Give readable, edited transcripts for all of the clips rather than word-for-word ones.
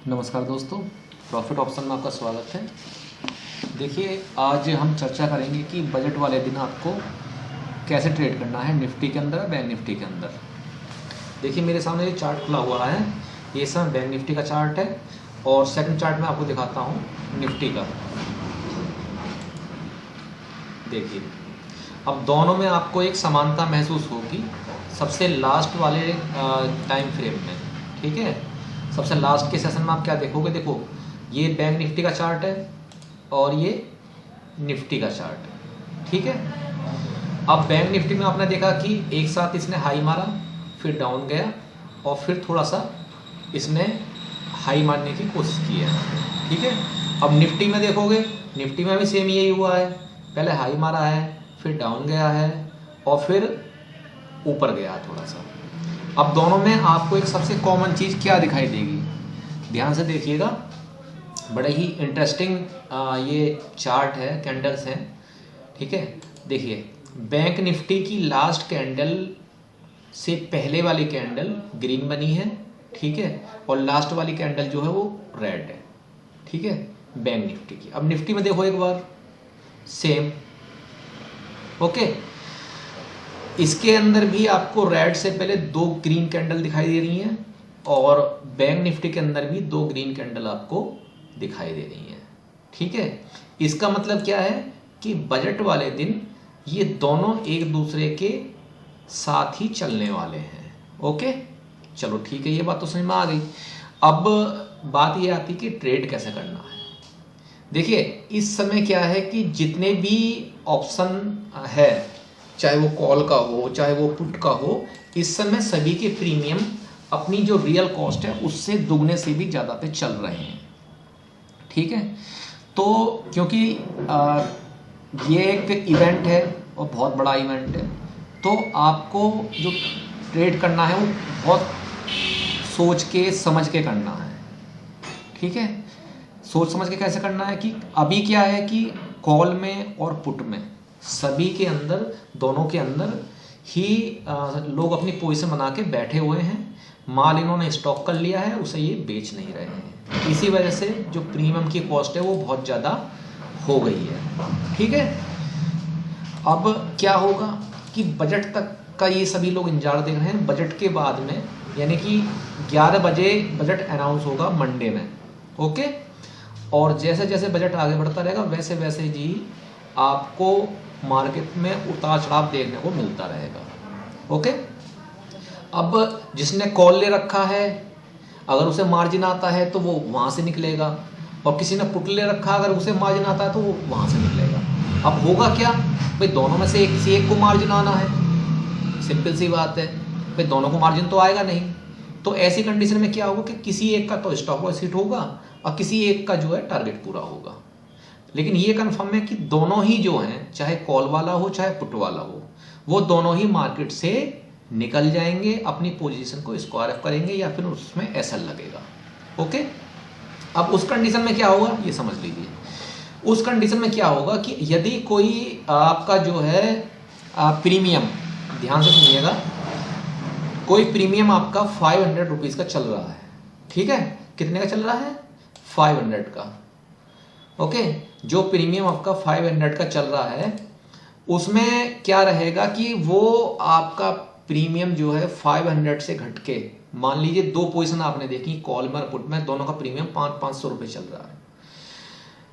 नमस्कार दोस्तों, profit option में आपका स्वागत है। देखिए, आज हम चर्चा करेंगे कि बजट वाले दिन आपको कैसे ट्रेड करना है निफ्टी के अंदर, बैंक निफ्टी के अंदर। देखिए, मेरे सामने ये चार्ट खुला हुआ है, ये सब बैंक निफ्टी का चार्ट है और सेकंड चार्ट में आपको दिखाता हूँ निफ्टी का। देखिए, अब दोनों में आपको एक समानता महसूस होगी सबसे लास्ट वाले टाइम फ्रेम में। ठीक है, सबसे लास्ट के सेशन में आप क्या देखोगे, देखो ये बैंक निफ्टी का चार्ट है और ये निफ्टी का चार्ट है। ठीक है, अब बैंक निफ्टी में आपने देखा कि एक साथ इसने हाई मारा, फिर डाउन गया और फिर थोड़ा सा इसने हाई मारने की कोशिश की है। ठीक है, अब निफ्टी में देखोगे, निफ्टी में भी सेम यही हुआ है, पहले हाई मारा है, फिर डाउन गया है और फिर ऊपर गया थोड़ा सा। अब दोनों में आपको एक सबसे कॉमन चीज़ क्या दिखाई देगी, ध्यान से देखिएगा। बड़े ही इंटरेस्टिंग ये चार्ट है, कैंडल्स हैं। ठीक है, देखिए बैंक निफ्टी की लास्ट कैंडल से पहले वाली कैंडल ग्रीन बनी है। ठीक है, और लास्ट वाली कैंडल जो है वो रेड है। ठीक है, बैंक निफ्टी की। अब निफ्टी में देखो एक बार, सेम। ओके, इसके अंदर भी आपको रेड से पहले दो ग्रीन कैंडल दिखाई दे रही हैं और बैंक निफ्टी के अंदर भी दो ग्रीन कैंडल आपको दिखाई दे रही हैं। ठीक है, इसका मतलब क्या है कि बजट वाले दिन ये दोनों एक दूसरे के साथ ही चलने वाले हैं। ओके, चलो ठीक है, ये बात तो समझ में आ गई। अब बात ये आती कि ट्रेड कैसे करना है। देखिए, इस समय क्या है कि जितने भी ऑप्शन है, चाहे वो कॉल का हो चाहे वो पुट का हो, इस समय सभी के प्रीमियम अपनी जो रियल कॉस्ट है उससे दुगने से भी ज़्यादा पे चल रहे हैं। ठीक है, तो क्योंकि ये एक इवेंट है और बहुत बड़ा इवेंट है, तो आपको जो ट्रेड करना है वो बहुत सोच के समझ के करना है। ठीक है, सोच समझ के कैसे करना है कि अभी क्या है कि कॉल में और पुट में सभी के अंदर, दोनों के अंदर ही लोग अपनी पोजीशन बना के बैठे हुए हैं। माल इन्होंने स्टॉक कर लिया है, उसे ये बेच नहीं रहे हैं। इसी वजह से जो प्रीमियम की कॉस्ट है वो बहुत ज़्यादा हो गई है। ठीक है, अब क्या होगा कि बजट तक का ये सभी लोग इंतजार देख रहे हैं। बजट के बाद में यानी कि 11 बजे बजट अनाउंस होगा मंडे में। ओके, और जैसे जैसे बजट आगे बढ़ता रहेगा वैसे वैसे जी आपको मार्केट में उतार चढ़ाव देखने को मिलता रहेगा। ओके, अब जिसने कॉल ले रखा है, अगर उसे मार्जिन आता है तो वो वहाँ से निकलेगा, और किसी ने पुट ले रखा, अगर उसे मार्जिन आता है तो वो वहाँ से निकलेगा। अब होगा क्या भाई, दोनों में से किसी एक को मार्जिन आना है, सिंपल सी बात है भाई, दोनों को मार्जिन तो आएगा नहीं। तो ऐसी कंडीशन में क्या होगा कि किसी एक का तो स्टॉप लॉस हिट होगा और किसी एक का जो है टारगेट पूरा होगा। लेकिन ये कंफर्म है कि दोनों ही जो हैं, चाहे कॉल वाला हो चाहे पुट वाला हो, वो दोनों ही मार्केट से निकल जाएंगे, अपनी पोजीशन को स्क्वायर अप करेंगे या फिर उसमें एसएल लगेगा। ओके, अब उस कंडीशन में क्या होगा ये समझ लीजिए। उस कंडीशन में क्या होगा कि यदि कोई आपका जो है प्रीमियम, ध्यान से सुनिएगा, कोई प्रीमियम आपका 500 रुपीज़ का चल रहा है। ठीक है, कितने का चल रहा है? 500 का। ओके, जो प्रीमियम आपका 500 का चल रहा है उसमें क्या रहेगा कि वो आपका प्रीमियम जो है 500 से घट के, मान लीजिए दो पोजीशन आपने देखी, कॉल में और पुट में, दोनों का प्रीमियम 500 रुपये चल रहा है।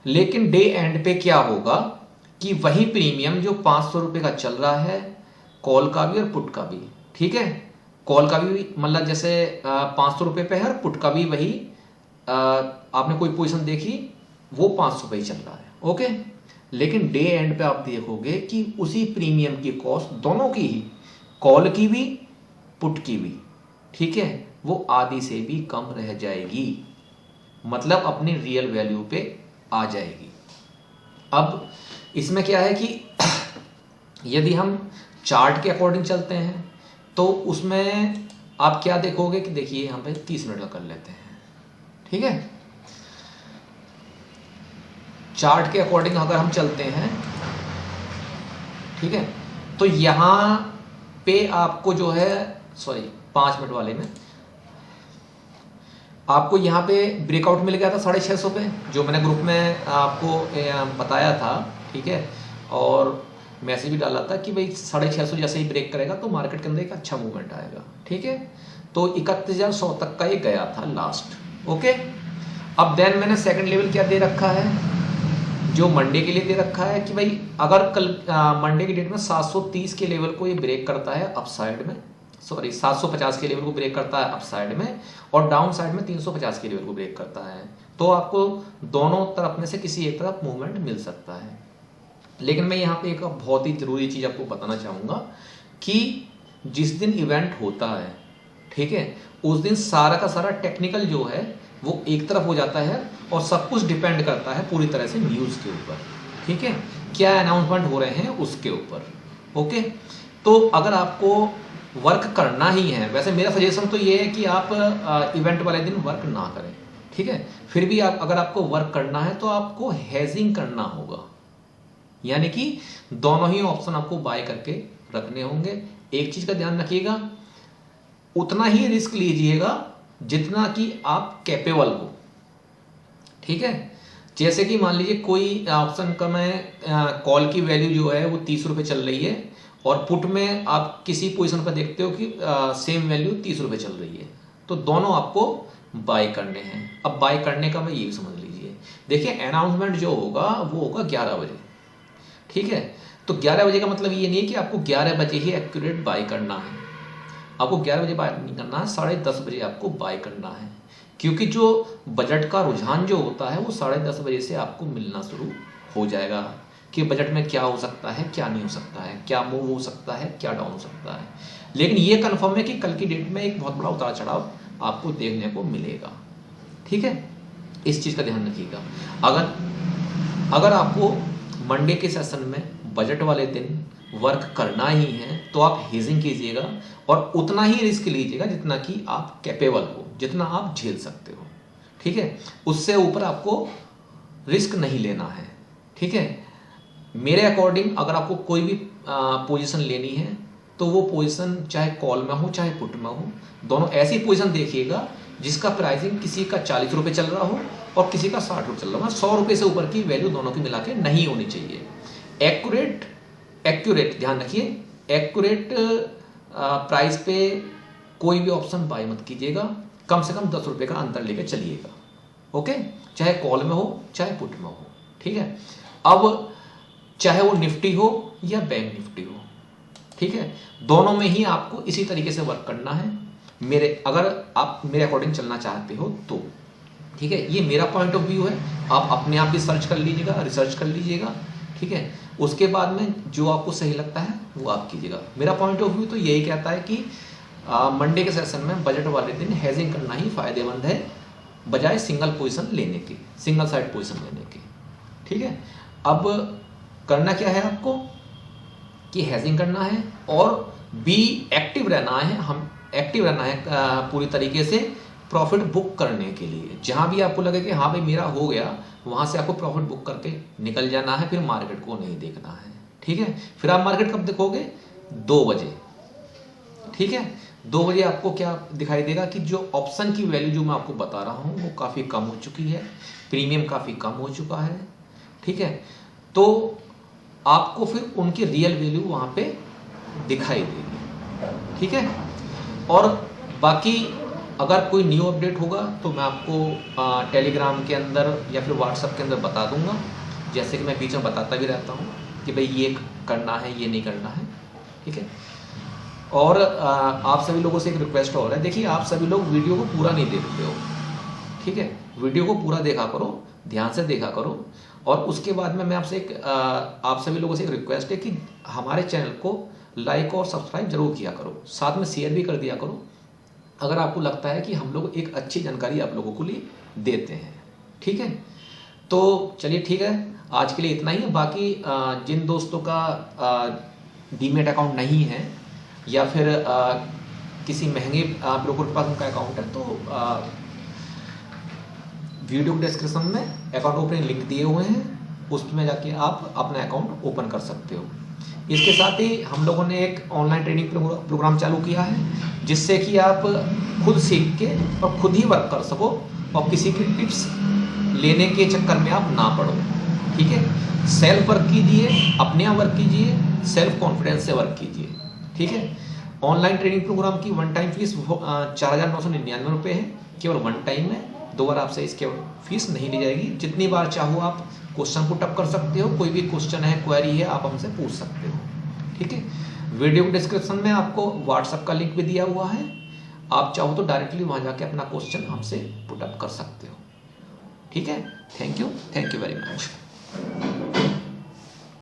लेकिन डे एंड पे क्या होगा कि वही प्रीमियम जो 500 रुपये का चल रहा है, कॉल का भी और पुट का भी, ठीक है, कॉल का भी मतलब जैसे 500 रुपये पे है और पुट का भी वही, आपने कोई पोजीशन देखी वो 500 पे ही चल रहा है। ओके, लेकिन डे एंड पे आप देखोगे कि उसी प्रीमियम की कॉस्ट दोनों की ही, कॉल की भी पुट की भी, ठीक है, वो आधी से भी कम रह जाएगी, मतलब अपनी रियल वैल्यू पे आ जाएगी। अब इसमें क्या है कि यदि हम चार्ट के अकॉर्डिंग चलते हैं तो उसमें आप क्या देखोगे कि देखिए यहाँ पे 30 मिनट का कर लेते हैं। ठीक है, चार्ट के अकॉर्डिंग अगर हम चलते हैं, ठीक है, तो यहाँ पे आपको जो है, सॉरी 5 मिनट वाले में आपको यहाँ पे ब्रेकआउट मिल गया था 650 पे, जो मैंने ग्रुप में आपको बताया था, ठीक है, और मैसेज भी डाला था कि भाई 650 जैसे ही ब्रेक करेगा तो मार्केट के अंदर एक अच्छा मूवमेंट आएगा, ठीक है। तो 31,100 तक का ये गया था लास्ट, ओके। अब देन मैंने सेकंड लेवल क्या दे रखा है, जो मंडे के लिए दे रखा है कि भाई अगर कल मंडे की डेट में 730 के लेवल को ये ब्रेक करता है अपसाइड में, सॉरी 750 के लेवल को ब्रेक करता है अपसाइड में, और डाउन साइड में 350 के लेवल को ब्रेक करता है, तो आपको दोनों तरफ में से किसी एक तरफ मूवमेंट मिल सकता है। लेकिन मैं यहाँ पे एक बहुत ही जरूरी चीज आपको बताना चाहूंगा कि जिस दिन इवेंट होता है, ठीक है, उस दिन सारा का सारा टेक्निकल जो है वो एक तरफ हो जाता है और सब कुछ डिपेंड करता है पूरी तरह से न्यूज़ के ऊपर, ठीक है, क्या अनाउंसमेंट हो रहे हैं उसके ऊपर, ओके। तो अगर आपको वर्क करना ही है, वैसे मेरा सजेशन तो ये है कि आप इवेंट वाले दिन वर्क ना करें, ठीक है। फिर भी आप अगर आपको वर्क करना है तो आपको हेजिंग करना होगा, यानी कि दोनों ही ऑप्शन आपको बाय करके रखने होंगे। एक चीज का ध्यान रखिएगा, उतना ही रिस्क लीजिएगा जितना कि आप कैपेबल हो, ठीक है। जैसे कि मान लीजिए कोई ऑप्शन का मैं कॉल की वैल्यू जो है वो 30 रुपये चल रही है और पुट में आप किसी पोजीशन पर देखते हो कि सेम वैल्यू 30 रुपये चल रही है, तो दोनों आपको बाय करने हैं। अब बाय करने का मैं ये भी समझ लीजिए, देखिए अनाउंसमेंट जो होगा वो होगा 11 बजे, ठीक है। तो 11 बजे का मतलब ये नहीं है कि आपको 11 बजे ही एक्यूरेट बाय करना है, आपको 11 बजे बाय नहीं करना है, 10:30 बजे आपको बाय करना है, क्योंकि जो बजट का रुझान जो होता है वो 10:30 बजे से आपको मिलना शुरू हो जाएगा कि बजट में क्या हो सकता है, क्या नहीं हो सकता है, क्या मूव हो सकता है, क्या डाउन हो सकता है। लेकिन ये कन्फर्म है कि कल की डेट में एक बहुत बड़ा उतार चढ़ाव आपको देखने को मिलेगा, ठीक है। इस चीज़ का ध्यान रखिएगा। अगर आपको मंडे के सेशन में बजट वाले दिन वर्क करना ही है तो आप हेजिंग कीजिएगा और उतना ही रिस्क लीजिएगा जितना कि आप कैपेबल हो, जितना आप झेल सकते हो, ठीक है। उससे ऊपर आपको रिस्क नहीं लेना है, ठीक है। मेरे अकॉर्डिंग अगर आपको कोई भी पोजीशन लेनी है तो वो पोजीशन चाहे कॉल में हो चाहे पुट में हो, दोनों ऐसी पोजीशन देखिएगा जिसका प्राइसिंग किसी का 40 रुपये चल रहा हो और किसी का 60 रुपये चल रहा हो, 100 रुपये से ऊपर की वैल्यू दोनों की मिला के नहीं होनी चाहिए। एक्यूरेट ध्यान रखिए, एक्यूरेट प्राइस पे कोई भी ऑप्शन बाय मत कीजिएगा, कम से कम 10 रुपये का अंतर लेके चलिएगा, ओके, चाहे कॉल में हो चाहे पुट में हो, ठीक है। अब चाहे वो निफ्टी हो या बैंक निफ्टी हो, ठीक है, दोनों में ही आपको इसी तरीके से वर्क करना है। अगर आप मेरे अकॉर्डिंग चलना चाहते हो तो, ठीक है, ये मेरा पॉइंट ऑफ व्यू है, आप अपने आप भी सर्च कर लीजिएगा, रिसर्च कर लीजिएगा, ठीक है। उसके बाद में जो आपको सही लगता है वो आप कीजिएगा। मेरा पॉइंट ऑफ व्यू तो यही कहता है कि मंडे के सेशन में बजट वाले दिन हेजिंग करना ही फायदेमंद है बजाय सिंगल पोजीशन लेने की, सिंगल साइड पोजीशन लेने की, ठीक है। अब करना क्या है आपको कि हेजिंग करना है और बी एक्टिव रहना है, हम एक्टिव रहना है पूरी तरीके से प्रॉफिट बुक करने के लिए। जहां भी आपको लगे कि हाँ भाई मेरा हो गया, वहां से आपको प्रॉफिट बुक करके निकल जाना है, फिर मार्केट को नहीं देखना है, ठीक है। फिर आप मार्केट कब देखोगे? 2 बजे, ठीक है। 2 बजे आपको क्या दिखाई देगा कि जो ऑप्शन की वैल्यू जो मैं आपको बता रहा हूं वो काफी कम हो चुकी है, प्रीमियम काफी कम हो चुका है, ठीक है। तो आपको फिर उनकी रियल वैल्यू वहां पे दिखाई देगी, ठीक है। और बाकी अगर कोई न्यू अपडेट होगा तो मैं आपको टेलीग्राम के अंदर या फिर व्हाट्सएप के अंदर बता दूंगा, जैसे कि मैं बीच में बताता भी रहता हूँ कि भाई ये करना है ये नहीं करना है, ठीक है। और आप सभी लोगों से एक रिक्वेस्ट और है, देखिए आप सभी लोग वीडियो को पूरा नहीं देखते हो, ठीक है। वीडियो को पूरा देखा करो, ध्यान से देखा करो, और उसके बाद में मैं आपसे आप सभी लोगों से एक रिक्वेस्ट है कि हमारे चैनल को लाइक और सब्सक्राइब जरूर किया करो, साथ में शेयर भी कर दिया करो अगर आपको लगता है कि हम लोग एक अच्छी जानकारी आप लोगों को लिए देते हैं, ठीक है। तो चलिए ठीक है, आज के लिए इतना ही है। बाकी जिन दोस्तों का डीमेट अकाउंट नहीं है या फिर किसी महंगे ब्रोकर के पास उनका अकाउंट है, तो वीडियो डिस्क्रिप्शन में अकाउंट ओपनिंग लिंक दिए हुए हैं, उसमें जाके आप अपना अकाउंट ओपन कर सकते हो। इसके साथ ही हम लोगों ने एक ऑनलाइन ट्रेनिंग प्रोग्राम चालू किया है, जिससे कि आप खुद सीख के और खुद ही वर्क कर सको और किसी की टिप्स लेने के चक्कर में आप ना पड़ो। ठीक है, सेल्फ वर्क कीजिए, अपने यहाँ वर्क कीजिए, सेल्फ कॉन्फिडेंस से वर्क कीजिए। ठीक है, ऑनलाइन ट्रेनिंग प्रोग्राम की वन टाइम फीस 4,999 रुपये है, केवल वन टाइम है, दोबारा आपसे इसके फीस नहीं ली जाएगी। जितनी बार चाहो आप क्वेश्चन पुट अप कर सकते हो, कोई भी क्वेश्चन है, क्वेरी है, आप हमसे पूछ सकते हो। ठीक है, वीडियो के डिस्क्रिप्शन में आपको व्हाट्सएप का लिंक भी दिया हुआ है, आप चाहो तो डायरेक्टली वहाँ जाके अपना क्वेश्चन हमसे पुट अप कर सकते हो। ठीक है, थैंक यू वेरी मच।